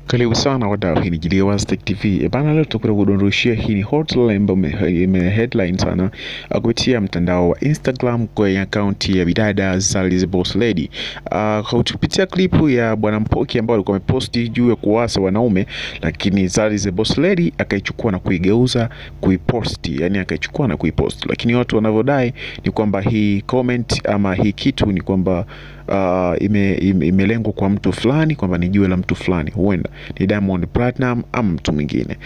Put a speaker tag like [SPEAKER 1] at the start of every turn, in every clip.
[SPEAKER 1] Karibu sana wadau, hii ni JIRIWASONLINE TV. Bana, leo tutakwenda kudondoshia hii ni hotline ambayo ime headline sana kupitia mtandao wa Instagram kwa account ya bidada Zari the Boss Lady. Kupitia klipu ya bwana Mpoki ambao alikuwa ameposti juu ya kuwasa wanaume, lakini Zari the Boss Lady akaichukua na kuigeuza kuiposti, yani akaichukua na kuiposti. Lakini watu wanavodai ni kwamba hii comment ama hii kitu ni kwamba imelengwa kwa mtu fulani, kwamba ni juu la mtu fulani, huenda ni Diamond Platinumz ama mtu mwingine.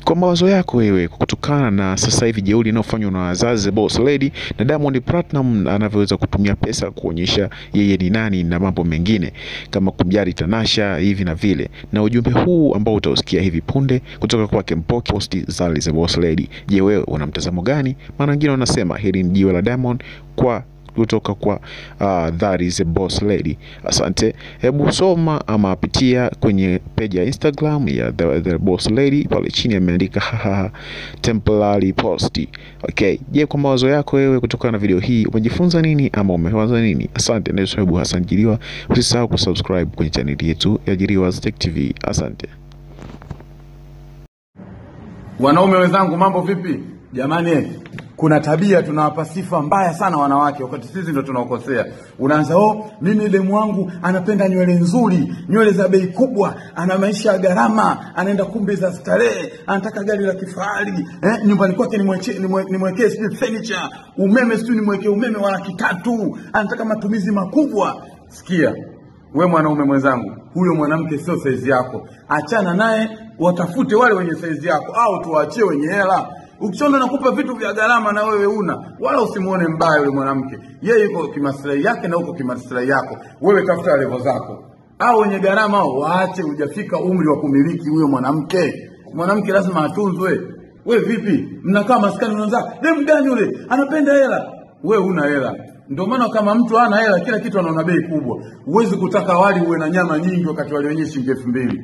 [SPEAKER 1] Kwa mawazo yako wewe, kutokana na sasa hivi jeuri inayofanywa na Zari the Boss Lady na Diamond Platinumz anavyoweza kutumia pesa kuonyesha yeye ni nani na mambo mengine kama kumjari Tanasha hivi na vile, na ujumbe huu ambao utausikia hivi punde kutoka kwa Mpoki posti Zari the Boss Lady, je, wewe una mtazamo gani? Maana wengine wanasema hili ni jiwe la Diamond kwa kutoka kwa Zari the Boss Lady. Asante. Hebu soma ama pitia kwenye page ya Instagram ya the Boss Lady, pale chini ameandika temporary post. Okay, je, kwa mawazo yako wewe kutokana na video hii umejifunza nini ama umewaza nini? Asante. Ndio sababu Hassan Jiriwa, usisahau kusubscribe kwenye channel yetu ya JIRIWASONLINE TV. Asante.
[SPEAKER 2] Wanaume wenzangu, mambo vipi? Jamani, kuna tabia tunawapa sifa mbaya sana wanawake wakati sisi ndo tunaokosea. Unaanza, mimi demu wangu anapenda nywele nzuri, nywele za bei kubwa, ana maisha ya gharama, anaenda kumbi za starehe, anataka gari la kifahari, nyumbani kwake nimwekee furniture, umeme sio nimwekee umeme wa $300, anataka matumizi makubwa. Sikia, we mwanaume mwenzangu, huyo mwanamke sio size yako. Achana naye, watafute wale wenye size yako au tuwaachie wenye hela. Ukiona nakupa vitu vya gharama na wewe una, wala usimuone mbaya yule mwanamke. Yeye yuko kimaslahi yake na uko kimaslahi yako. Wewe tafuta level zako. Au wenye gharama waache, hujafika umri wa kumiliki huyo mwanamke. Mwanamke lazima atunzwe. Wewe vipi? Mnakaa maskani unaanza, "Demu gani yule? Anapenda hela." Wewe una hela. Ndio maana kama mtu hana hela kila kitu anaona bei kubwa. Huwezi kutaka wali uwe na nyama nyingi wakati wali wenyewe shilingi 2000.